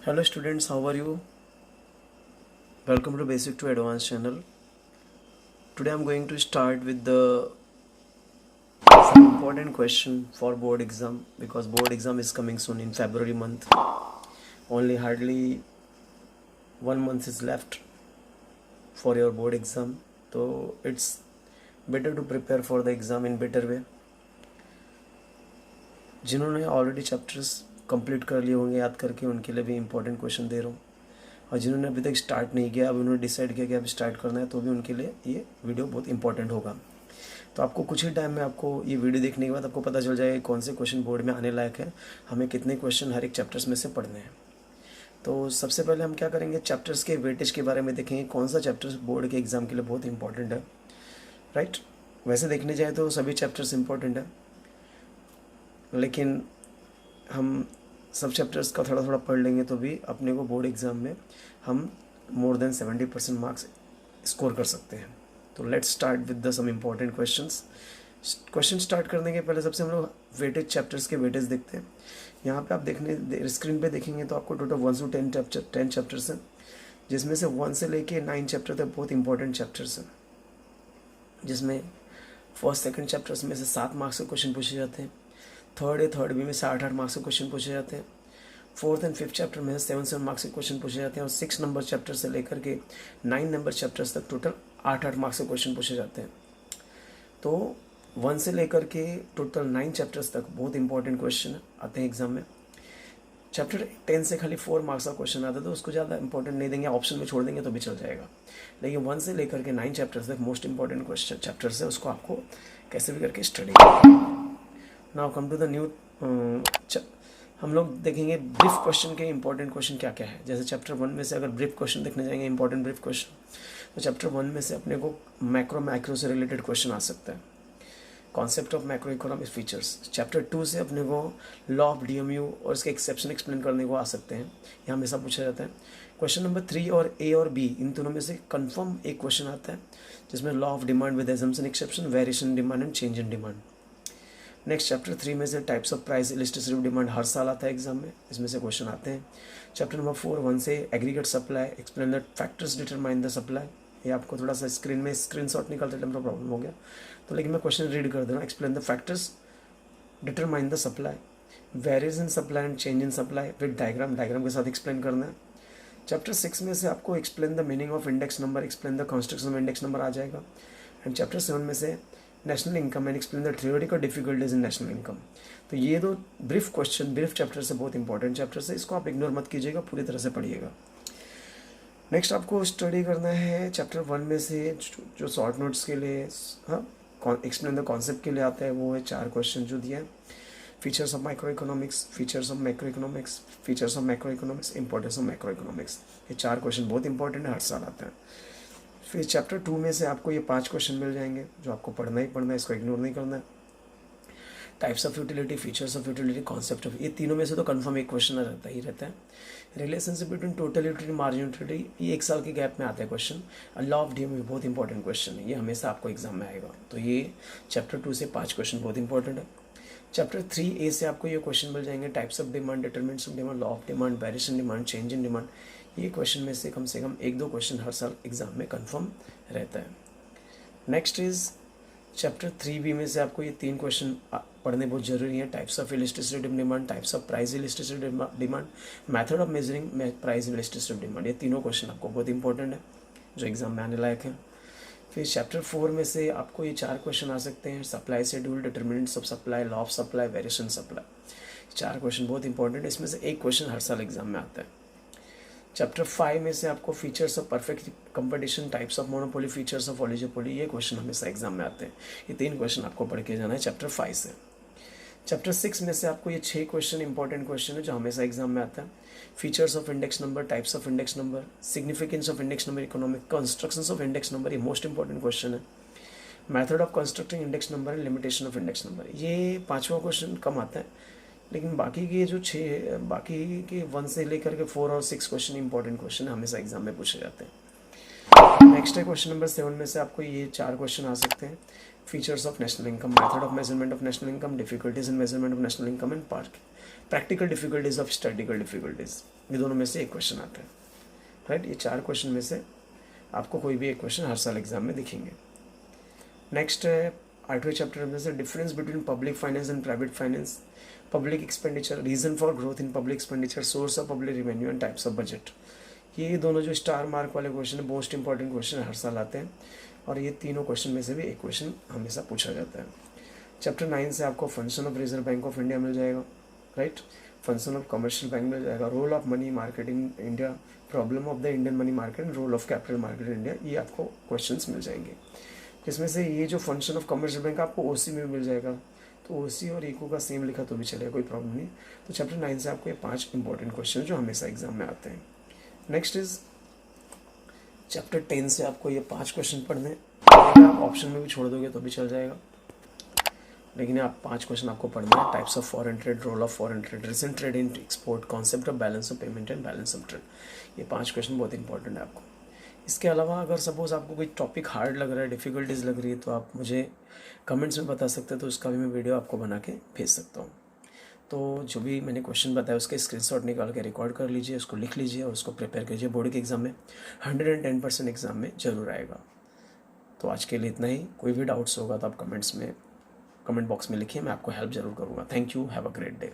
Hello students, how are you? Welcome to Basic to Advanced channel. Today I'm going to start with the some important question for board exam because board exam is coming soon in February month. Only hardly 1 month is left for your board exam, so it's better to prepare for the exam in better way. जिन्होंने already chapters complete कर लिए होंगे याद करके उनके लिए भी important question दे रहा हूँ, और जिन्होंने अभी तक स्टार्ट नहीं किया, अभी उन्होंने डिसाइड किया कि अब स्टार्ट करना है, तो भी उनके लिए ये वीडियो बहुत इंपॉर्टेंट होगा। तो आपको कुछ ही टाइम में आपको ये वीडियो देखने के बाद आपको पता चल जाएगा कौन से क्वेश्चन बोर्ड में आने लायक है, हमें कितने क्वेश्चन हर एक चैप्टर्स में से पढ़ने हैं। तो सबसे पहले हम क्या करेंगे, चैप्टर्स के वेटेज के बारे में देखेंगे, कौन सा चैप्टर्स बोर्ड के एग्ज़ाम के लिए बहुत इंपॉर्टेंट है। राइट, वैसे देखने जाए तो सभी चैप्टर्स इंपॉर्टेंट है, लेकिन हम सब चैप्टर्स का थोड़ा थोड़ा पढ़ लेंगे तो भी अपने को बोर्ड एग्ज़ाम में हम मोर देन 70% मार्क्स स्कोर कर सकते हैं। तो let's start with the some important questions. Question start करने के पहले सबसे हम लोग वेटेज चैप्टर्स के वेटेज देखते हैं। यहाँ पे आप देखने स्क्रीन पे देखेंगे तो आपको टोटल 1 से 10 चैप्टर्स हैं, जिसमें से 1 से लेके 9 चैप्टर तक बहुत इंपॉर्टेंट चैप्टर्स हैं, जिसमें फर्स्ट सेकंड चैप्टर्स में से 7 मार्क्स के क्वेश्चन पूछे जाते हैं, थर्ड बी में से 8 मार्क्स के क्वेश्चन पूछे जाते हैं, फोर्थ एंड फिफ्थ चैप्टर में 7 मार्क्स के क्वेश्चन पूछे जाते हैं, और 6 नंबर चैप्टर से लेकर के 9 नंबर चैप्टर्स तक टोटल 8 मार्क्स के क्वेश्चन पूछे जाते हैं। तो 1 से लेकर के टोटल 9 चैप्टर्स तक बहुत इंपॉर्टेंट क्वेश्चन आते हैं एग्जाम में। चैप्टर 10 से खाली 4 मार्क्स का क्वेश्चन आता है, तो उसको ज़्यादा इंपॉर्टेंट नहीं देंगे, ऑप्शन में छोड़ देंगे तो भी चल जाएगा। लेकिन 1 से लेकर के 9 चैप्टर्स तक मोस्ट इंपॉर्टेंट क्वेश्चन चैप्टर्स है, उसको आपको कैसे भी करके स्टडी करना। Now come to the new, हम लोग देखेंगे ब्रीफ क्वेश्चन के इंपॉर्टेंट क्वेश्चन क्या क्या है। जैसे चैप्टर 1 में से अगर ब्रीफ क्वेश्चन देखने जाएंगे, इंपॉर्टेंट ब्रीफ क्वेश्चन, तो चैप्टर 1 में से अपने को मैक्रो से रिलेटेड क्वेश्चन आ सकता है, concept of macro economic features. Chapter 2 से अपने को लॉ ऑफ डीएमयू और इसके एक्सेप्शन एक्सप्लेन करने को आ सकते हैं, ये हमेशा पूछा जाता है। क्वेश्चन नंबर 3 और ए और बी, इन दोनों में से कन्फर्म एक क्वेश्चन आता है, जिसमें law of demand with assumption exception, variation demand and change in demand. Next chapter 3 में से types of price elasticity demand हर साल आता है एग्जाम में, इसमें से क्वेश्चन आते हैं। चैप्टर नंबर 4 1 से aggregate supply, explain the factors determine the supply. ये आपको थोड़ा सा स्क्रीन में स्क्रीनशॉट निकालते टाइम प्रॉब्लम हो गया, तो लेकिन मैं क्वेश्चन रीड कर दे रहा हूँ। Explain the factors determine the supply, varies in supply and change in supply with diagram के साथ एक्सप्लेन करना है। चैप्टर 6 में से आपको explain the meaning of index number, explain the construction of index number आ जाएगा। एंड चैप्टर 7 में से national income and explain the theoretical difficulties in national income. तो ये दो ब्रीफ क्वेश्चन ब्रीफ चैप्टर से बहुत इंपॉर्टेंट चैप्टर से, इसको आप इग्नोर मत कीजिएगा, पूरी तरह से पढ़िएगा। नेक्स्ट आपको स्टडी करना है चैप्टर 1 में से जो शॉर्ट नोट्स के लिए, हाँ, एक्सप्लेन द कॉन्सेप्ट के लिए आता है, वो है 4 क्वेश्चन जो दिया है। Features of micro economics, features of macro economics, features of macro economics, importance of macro economics. ये 4 क्वेश्चन बहुत इंपॉर्टेंट है, हर साल आता है। फिर चैप्टर 2 में से आपको ये 5 क्वेश्चन मिल जाएंगे जो आपको पढ़ना ही पढ़ना है, इसको इग्नोर नहीं करना है। Types of utility, features of utility, concept of, ये तीनों में से तो कंफर्म एक क्वेश्चन रहता ही रहता है। Relationship between total utility margin utility, ये 1 साल के गैप में आता है क्वेश्चन। और लॉ ऑफ डीएमयू बहुत इंपॉर्टेंट क्वेश्चन है, ये हमेशा आपको एग्जाम में आएगा। तो ये चैप्टर 2 से 5 क्वेश्चन बहुत इंपॉर्टेंट है। चैप्टर 3A से आपको ये क्वेश्चन मिल जाएंगे, types of demand, determinants of demand, law of demand, variation demand, change in demand. ये क्वेश्चन में से कम 1-2 क्वेश्चन हर साल एग्जाम में कंफर्म रहता है। नेक्स्ट इज चैप्टर 3B में से आपको ये 3 क्वेश्चन पढ़ने बहुत जरूरी है। Types of elasticity demand, types of price elasticity demand, method of measuring price elasticity demand. ये तीनों क्वेश्चन आपको बहुत इंपॉर्टेंट है, जो एग्जाम में आने लायक है। फिर चैप्टर 4 में से आपको ये 4 क्वेश्चन आ सकते हैं, supply schedule, determinants of supply, law of supply, variation supply. 4 question बहुत इंपॉर्टेंट है, इसमें से एक क्वेश्चन हर साल एग्जाम में आता है। चैप्टर 5 में से आपको features of perfect competition, types of monopoly, features of oligopoly, ये क्वेश्चन हमेशा एग्जाम में आते हैं। ये 3 क्वेश्चन आपको पढ़ के जाना है चैप्टर 5 से। चैप्टर 6 में से आपको ये 6 क्वेश्चन इंपॉर्टेंट क्वेश्चन है जो हमेशा एग्जाम में आता है। Features of index number, types of index number, significance of index number, economic constructions of index number, ये मोस्ट इंपॉर्टेंट क्वेश्चन है। Method of constructing index number and limitation of index number, ये 5वां question कम आता है, लेकिन बाकी के जो 6 बाकी के 1 से लेकर के 4 और 6 क्वेश्चन इंपॉर्टेंट क्वेश्चन हमेशा एग्जाम में पूछे जाते हैं। नेक्स्ट है क्वेश्चन नंबर 7 में से आपको ये 4 क्वेश्चन आ सकते हैं। Features of national income, method of measurement of national income, difficulties in measurement of national income and practical difficulties of statistical difficulties, ये दोनों में से एक क्वेश्चन आता है, राइट। ये 4 क्वेश्चन में से आपको कोई भी एक क्वेश्चन हर साल एग्जाम में दिखेंगे। नेक्स्ट है 8वें चैप्टर में से difference between public finance and private finance, public expenditure, reason for growth in public expenditure, source of public revenue and types of budget. ये दोनों जो स्टार मार्क वाले क्वेश्चन है, मोस्ट इंपॉर्टेंट क्वेश्चन हर साल आते हैं, और ये तीनों क्वेश्चन में से भी एक क्वेश्चन हमेशा पूछा जाता है। चैप्टर 9 से आपको function of Reserve Bank of India मिल जाएगा, right. Function of commercial bank मिल जाएगा, role of money market in India, problem of the Indian money market, role of capital market in India, ये आपको क्वेश्चंस मिल जाएंगे। जिसमें से ये जो फंक्शन ऑफ कमर्शियल बैंक आपको ओसी में मिल जाएगा, तो ओसी और इको का सेम लिखा तो भी चलेगा, कोई प्रॉब्लम नहीं। तो चैप्टर 9 से आपको ये 5 इंपॉर्टेंट क्वेश्चन जो हमेशा एग्जाम में आते हैं। नेक्स्ट इज चैप्टर 10 से आपको ये 5 क्वेश्चन पढ़ने, आप ऑप्शन में भी छोड़ दोगे तो भी चल जाएगा, लेकिन आप 5 क्वेश्चन आपको पढ़ना है। Types of foreign trade, role of foreign trade, recent trade in export, concept of balance of payment and balance of trade, ये 5 क्वेश्चन बहुत इंपॉर्टेंट है आपको। इसके अलावा अगर सपोज आपको कोई टॉपिक हार्ड लग रहा है, डिफ़िकल्टीज लग रही है, तो आप मुझे कमेंट्स में बता सकते हैं, तो उसका भी मैं वीडियो आपको बना के भेज सकता हूँ। तो जो भी मैंने क्वेश्चन बताया उसके स्क्रीनशॉट निकाल के रिकॉर्ड कर लीजिए, उसको लिख लीजिए और उसको प्रिपेयर कीजिए। बोर्ड के एग्ज़ाम में 110% एग्ज़ाम में ज़रूर आएगा। तो आज के लिए इतना ही। कोई भी डाउट्स होगा तो आप कमेंट बॉक्स में लिखिए, मैं आपको हेल्प ज़रूर करूँगा। Thank you, have a great day.